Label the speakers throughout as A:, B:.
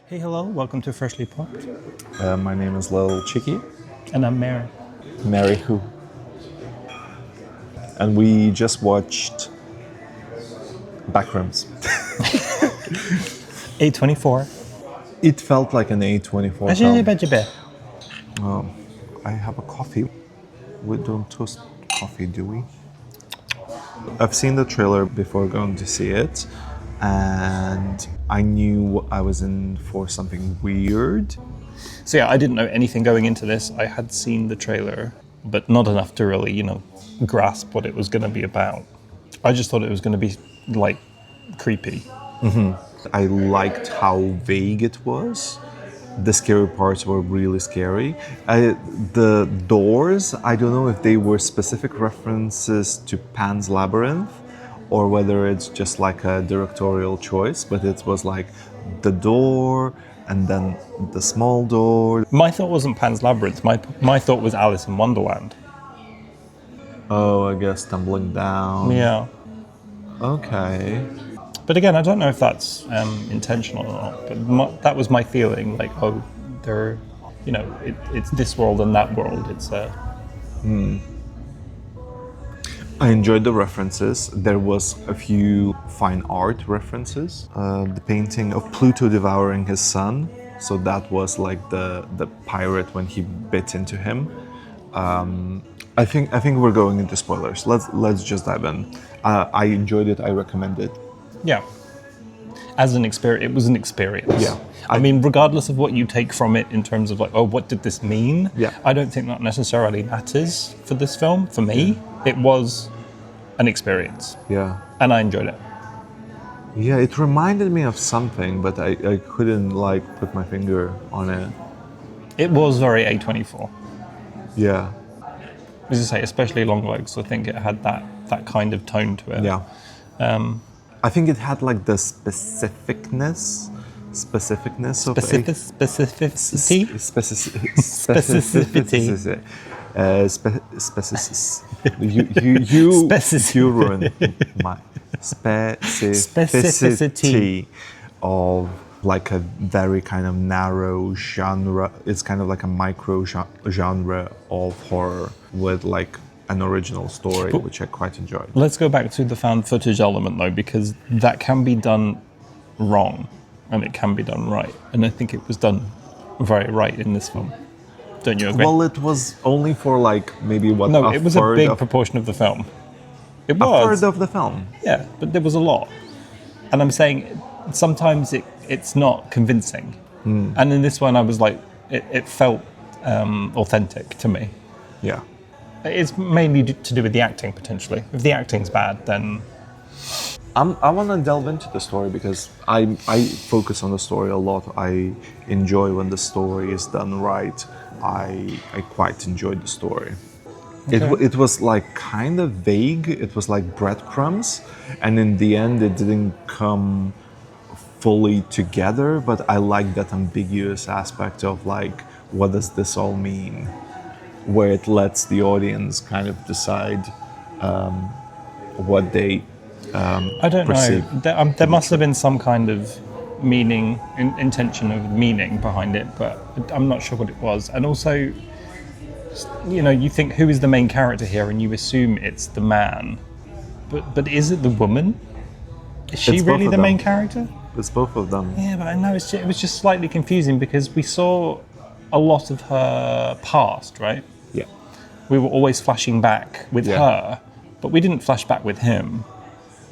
A: Hey, hello, welcome to Freshly Popped.
B: My name is Lil Chicky.
A: And I'm Mary.
B: Mary who? And we just watched Backrooms.
A: A24.
B: It felt like an A24 film. I have a coffee. We don't toast coffee, do we? I've seen the trailer before going to see it, and I knew I was in for something weird.
A: So yeah, I didn't know anything going into this. I had seen the trailer, but not enough to really, grasp what it was going to be about. I just thought it was going to be, creepy.
B: I liked how vague it was. The scary parts were really scary. The doors, I don't know if they were specific references to Pan's Labyrinth or whether it's just like a directorial choice, but it was like the door and then the small door.
A: My thought wasn't Pan's Labyrinth. My thought was Alice in Wonderland.
B: Oh, I guess tumbling down.
A: Yeah.
B: Okay.
A: But again, I don't know if that's intentional or not. But that was my feeling. It's this world and that world.
B: I enjoyed the references. There was a few fine art references. The painting of Pluto devouring his son. So that was like the pirate when he bit into him. I think we're going into spoilers. Let's just dive in. I enjoyed it. I recommend it.
A: Yeah. As an experience, it was an experience.
B: Yeah.
A: I mean, regardless of what you take from it in terms of what did this mean?
B: Yeah.
A: I don't think that necessarily matters for this film. For me, it was an experience.
B: Yeah.
A: And I enjoyed it.
B: Yeah, it reminded me of something, but I couldn't put my finger on it.
A: It was very A24.
B: Yeah.
A: As I say, especially Longlegs, I think it had that kind of tone to it.
B: Yeah. I think it had the specificness of
A: Specificity?
B: You ruined my specificity of a very kind of narrow genre. It's kind of like a micro genre of horror with an original story, which I quite enjoyed.
A: Let's go back to the found footage element though, because that can be done wrong and it can be done right. And I think it was done very right in this film. Don't you agree?
B: Well, it was only for maybe what?
A: No, it was a big proportion of the film. It was.
B: A third of the film.
A: Yeah, but there was a lot. And I'm saying sometimes it's not convincing. And in this one I was it felt authentic to me.
B: Yeah.
A: It's mainly to do with the acting, potentially. If the acting's bad, then...
B: I want to delve into the story because I focus on the story a lot. I enjoy when the story is done right. I quite enjoyed the story. Okay. It was kind of vague. It was like breadcrumbs. And in the end, it didn't come fully together. But I like that ambiguous aspect of what does this all mean? Where it lets the audience kind of decide what they
A: I don't
B: perceive.
A: know. There must have been some kind of meaning, intention of meaning behind it, but I'm not sure what it was. And also, you think who is the main character here, and you assume it's the man, but is it the woman? Is she really the main character?
B: It's both of them.
A: Yeah, but I know it was just slightly confusing because we saw a lot of her past, right?
B: Yeah.
A: We were always flashing back with her, but we didn't flash back with him.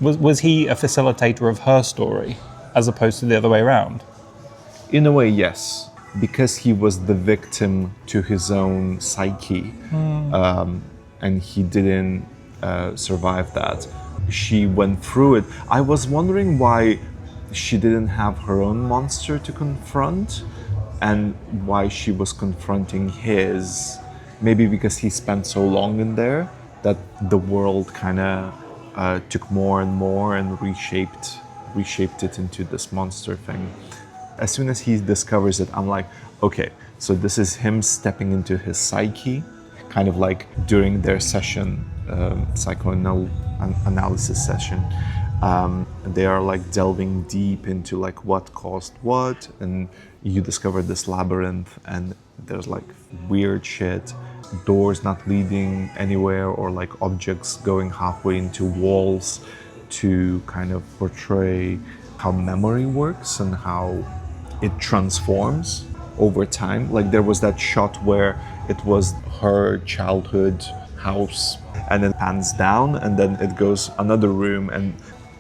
A: Was he a facilitator of her story as opposed to the other way around?
B: In a way, yes. Because he was the victim to his own psyche, and he didn't survive that. She went through it. I was wondering why she didn't have her own monster to confront and why she was confronting his. Maybe because he spent so long in there that the world kind of took more and more and reshaped it into this monster thing. As soon as he discovers it, I'm like, okay, so this is him stepping into his psyche, kind of like during their session, psychoanalysis session. They are like delving deep into like what caused what, and you discover this labyrinth, and there's like weird shit, doors not leading anywhere, or like objects going halfway into walls, to kind of portray how memory works and how it transforms over time. Like there was that shot where it was her childhood house, and then pans down, and then it goes another room, and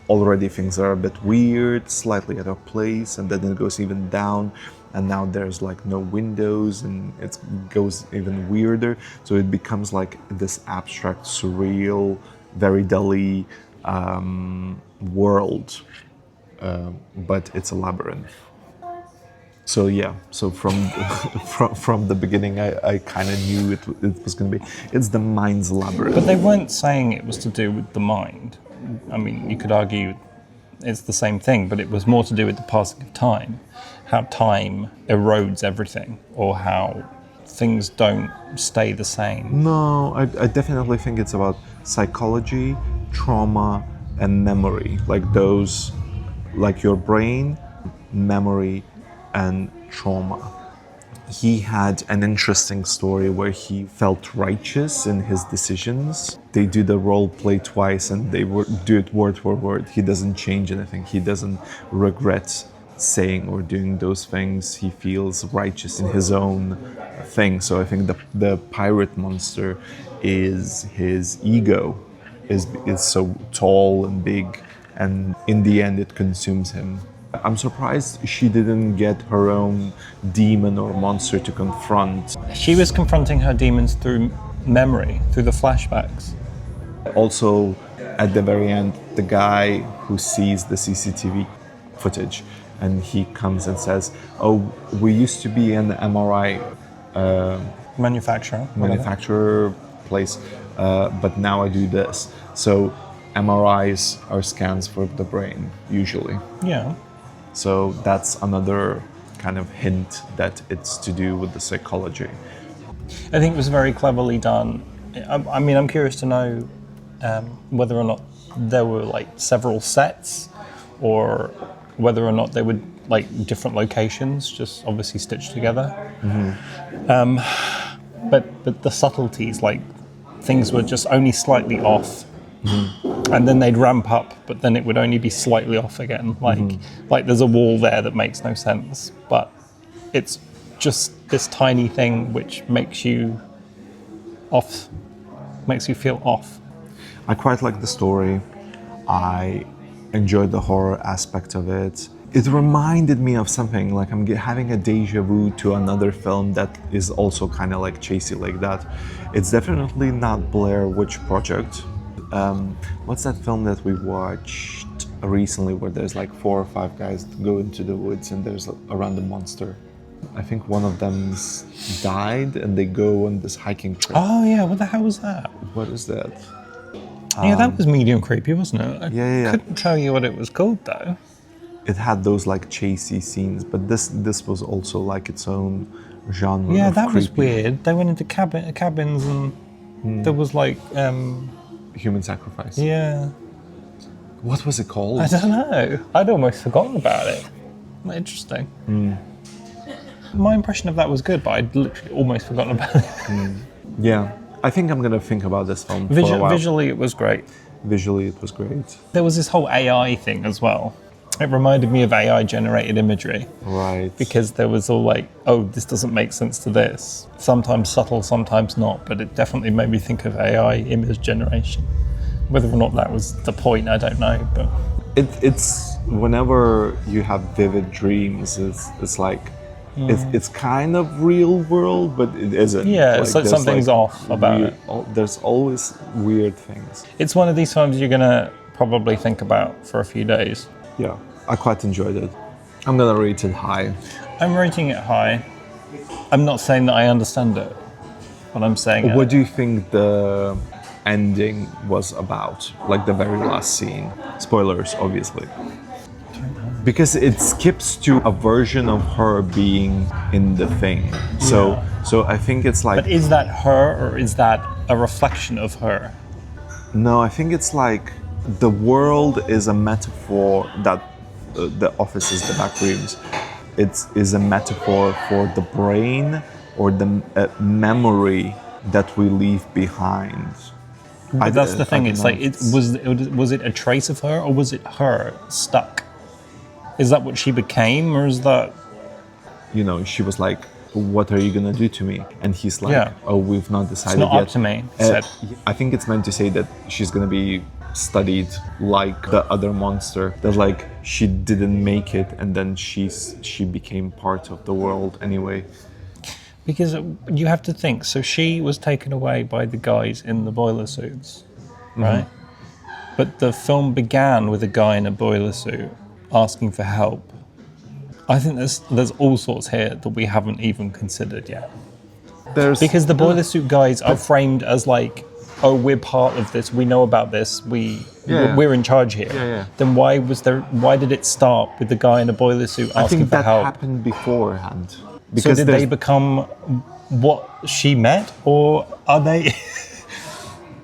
B: already things are a bit weird, slightly out of place, and then it goes even down, and now there's like no windows, and it goes even weirder. So it becomes like this abstract, surreal, very Dali world, but it's a labyrinth. So yeah, so from the beginning, I kind of knew it was going to be. It's the mind's labyrinth.
A: But they weren't saying it was to do with the mind. I mean, you could argue it's the same thing, but it was more to do with the passing of time, how time erodes everything, or how things don't stay the same.
B: No, I definitely think it's about psychology, trauma, and memory. Like those, like your brain, memory, and trauma. He had an interesting story where he felt righteous in his decisions. They do the role play twice, and they do it word for word. He doesn't change anything. He doesn't regret saying or doing those things. He feels righteous in his own thing. So I think the pirate monster is his ego, is so tall and big, and in the end it consumes him. I'm surprised she didn't get her own demon or monster to confront.
A: She was confronting her demons through memory, through the flashbacks.
B: Also, at the very end, the guy who sees the CCTV footage, and he comes and says, "Oh, we used to be an MRI manufacturer place, but now I do this." So MRIs are scans for the brain, usually.
A: Yeah.
B: So that's another kind of hint that it's to do with the psychology.
A: I think it was very cleverly done. I mean, I'm curious to know whether or not there were like several sets, or whether or not they were like different locations, just obviously stitched together. Mm-hmm. But the subtleties, like things were just only slightly off. Mm-hmm. And then they'd ramp up, but then it would only be slightly off again. Like there's a wall there that makes no sense, but it's just this tiny thing which makes you off, makes you feel off.
B: I quite like the story. I enjoyed the horror aspect of it. It reminded me of something, like I'm having a deja vu to another film that is also kind of like chasey like that. It's definitely not Blair Witch Project. What's that film that we watched recently where there's like 4 or 5 guys that go into the woods and there's a random monster? I think one of them's died and they go on this hiking trip.
A: Oh yeah, what the hell was that?
B: What is that?
A: Yeah, that was medium creepy, wasn't it?
B: Yeah.
A: I couldn't tell you what it was called though.
B: It had those like chasey scenes, but this was also like its own genre.
A: Yeah,
B: of
A: that was
B: creepy.
A: weird. They went into cabins and there was like
B: Human sacrifice.
A: yeah.
B: What was it called?
A: I don't know. I'd almost forgotten about it. Interesting. My impression of that was good, but I'd literally almost forgotten about it.
B: Yeah, I think I'm gonna think about this film for a while.
A: Visually, it was great.
B: Visually, it was great.
A: There was this whole AI thing as well. It reminded me of AI-generated imagery.
B: Right.
A: Because there was all like, oh, this doesn't make sense to this. Sometimes subtle, sometimes not, but it definitely made me think of AI image generation. Whether or not that was the point, I don't know, but...
B: It's whenever you have vivid dreams, it's like, it's kind of real world, but it isn't.
A: Yeah, it's like something's off about it.
B: There's always weird things.
A: It's one of these films you're gonna probably think about for a few days.
B: Yeah, I quite enjoyed it. I'm gonna rate it high.
A: I'm rating it high. I'm not saying that I understand it, but I'm saying...
B: What do you think the ending was about? Like the very last scene? Spoilers, obviously. Because it skips to a version of her being in the thing. So I think it's like...
A: But is that her, or is that a reflection of her?
B: No, I think it's like The world is a metaphor that the offices, the Backrooms, it is a metaphor for the brain or the memory that we leave behind.
A: But that's the thing.
B: I
A: It's
B: don't
A: like,
B: know.
A: was it a trace of her, or was it her stuck? Is that what she became, or is that?
B: You know, she was like, "What are you gonna do to me?" And he's like,
A: Yeah.
B: "Oh, we've not decided
A: not
B: yet."
A: up to me, said.
B: I think it's meant to say that she's gonna be studied like the other monster. That like she didn't make it, and then she became part of the world anyway.
A: Because you have to think. So she was taken away by the guys in the boiler suits, right? But the film began with a guy in a boiler suit asking for help. I think there's all sorts here that we haven't even considered yet. Because the boiler suit guys are framed as like, oh, we're part of this. We know about this. We're in charge here.
B: Yeah.
A: Then why did it start with the guy in a boiler suit
B: I
A: asking
B: think
A: for
B: that
A: help?
B: happened beforehand.
A: So
B: Because
A: did they become what she met, or are they?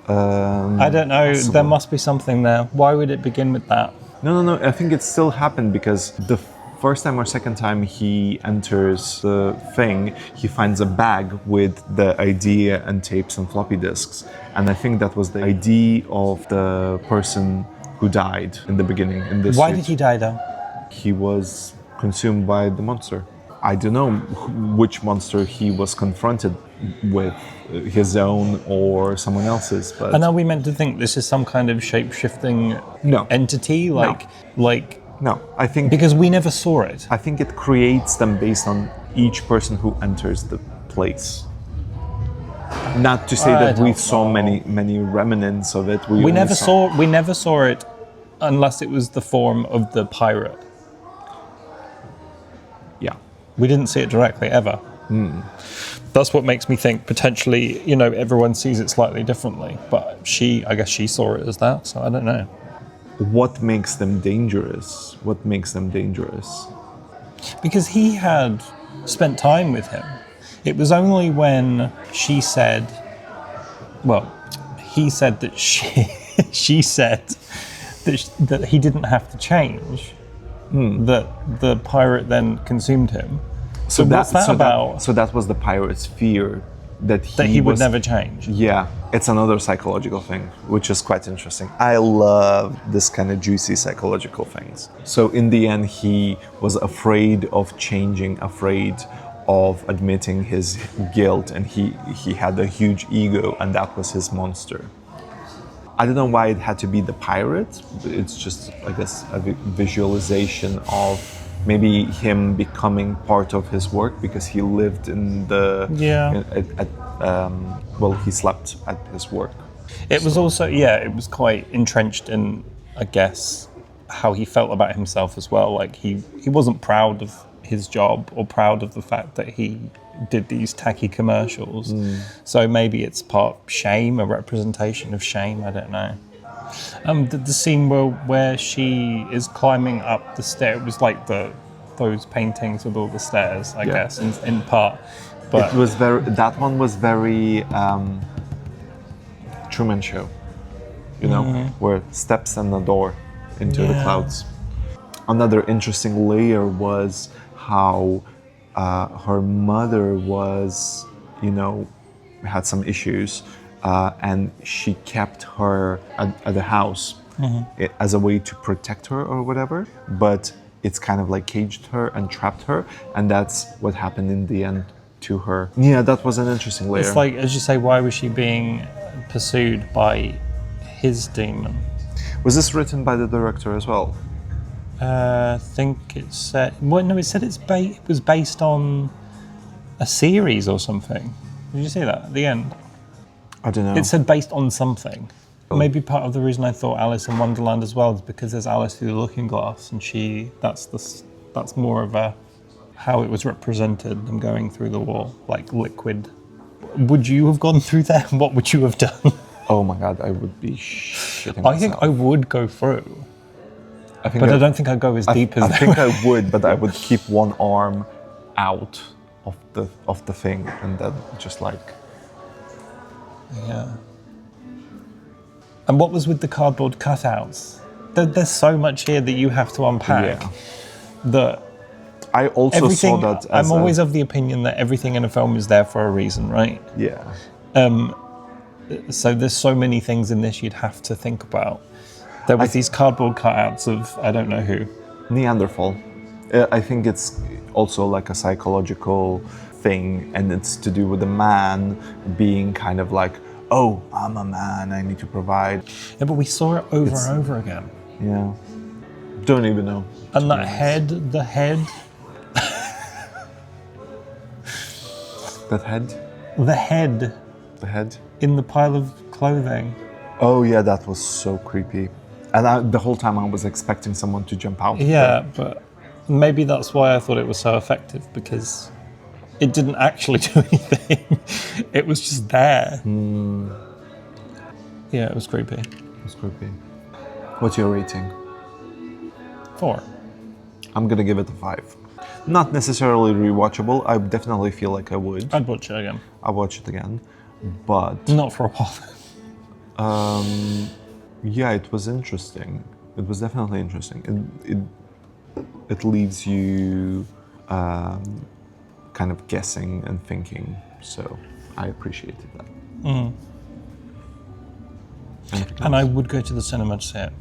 A: I don't know.
B: possible.
A: There must be something there. Why would it begin with that?
B: No. I think it still happened because the first time or second time he enters the thing, he finds a bag with the ID and tapes and floppy disks. And I think that was the ID of the person who died in the beginning. In this
A: Why
B: suit.
A: did he die though?
B: He was consumed by the monster. I don't know which monster he was confronted with, his own or someone else's. But
A: And are we meant to think this is some kind of shape-shifting
B: No.
A: entity? Like
B: no, I think
A: because we never saw it.
B: I think it creates them based on each person who enters the place. Not to say
A: I
B: that we
A: don't
B: saw
A: know.
B: many remnants of it.
A: We
B: only
A: never saw it unless it was the form of the pirate.
B: Yeah.
A: We didn't see it directly ever. That's what makes me think potentially, everyone sees it slightly differently. But I guess she saw it as that, so I don't know.
B: What makes them dangerous? What makes them dangerous?
A: Because he had spent time with him. It was only when she said, he said that she said that he didn't have to change, that the pirate then consumed him. So what's that about?
B: So that was the pirate's fear that
A: He would never change.
B: Yeah, it's another psychological thing, which is quite interesting. I love this kind of juicy psychological things. So in the end, he was afraid of changing, afraid of admitting his guilt, and he had a huge ego, and that was his monster. I don't know why it had to be the pirate. It's just, I guess, a visualization of maybe him becoming part of his work because he lived in the he slept at his work.
A: It was also it was quite entrenched in, I guess, how he felt about himself as well. Like he wasn't proud of his job or proud of the fact that he did these tacky commercials. So maybe it's part shame, a representation of shame. I don't know. The scene where she is climbing up the stair, it was like those paintings with all the stairs, I guess, in part. But
B: it was that one was very Truman Show, where steps and a door into the clouds. Another interesting layer was how her mother was, had some issues. And she kept her at the house as a way to protect her or whatever, but it's kind of like caged her and trapped her, and that's what happened in the end to her. Yeah, that was an interesting layer.
A: It's like, as you say, why was she being pursued by his demon?
B: Was this written by the director as well?
A: I think it said... Well, no, it said it was based on a series or something. Did you see that at the end?
B: I don't know.
A: It said based on something. Maybe part of the reason I thought Alice in Wonderland as well is because there's Alice through the Looking Glass, and that's more of how it was represented, them going through the wall, like liquid. Would you have gone through there? What would you have done?
B: Oh my god, I would be shitting
A: I think
B: myself.
A: I would go through.
B: I
A: But I don't think I'd go as deep as
B: I
A: they
B: think
A: were.
B: I would, but I would keep one arm out of the thing, and then just like...
A: Yeah. And what was with the cardboard cutouts? There's so much here that you have to unpack.
B: Yeah.
A: That
B: I also
A: everything.
B: saw that as
A: I'm always of the opinion that everything in a film is there for a reason, right?
B: yeah.
A: So there's so many things in this you'd have to think about. There was these cardboard cutouts of I don't know who.
B: Neanderthal. I think it's also like a psychological thing, and it's to do with the man being kind of like, oh, I'm a man, I need to provide.
A: Yeah, but we saw it over and over again.
B: Yeah. Don't even know.
A: And that head, the head,
B: That head?
A: the head
B: The head?
A: in the pile of clothing.
B: Oh yeah, that was so creepy. And the whole time I was expecting someone to jump out.
A: Yeah, but maybe that's why I thought it was so effective, because it didn't actually do anything. It was just there. Yeah, it was creepy.
B: It was creepy. What's your rating?
A: 4.
B: I'm gonna give it a 5. Not necessarily rewatchable. I definitely feel like I would.
A: I'd watch it again.
B: I'll watch it again. But
A: Not for a while.
B: yeah, it was interesting. It was definitely interesting. It leaves you kind of guessing and thinking. So I appreciated that.
A: And I would go to the cinema to see it.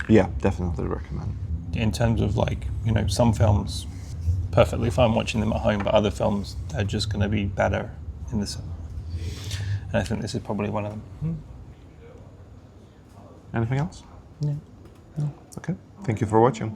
B: Yeah, definitely recommend.
A: In terms of like, some films, perfectly fine watching them at home, but other films, they're just going to be better in the cinema. And I think this is probably one of them.
B: Anything else?
A: Yeah.
B: Okay. Thank you for watching.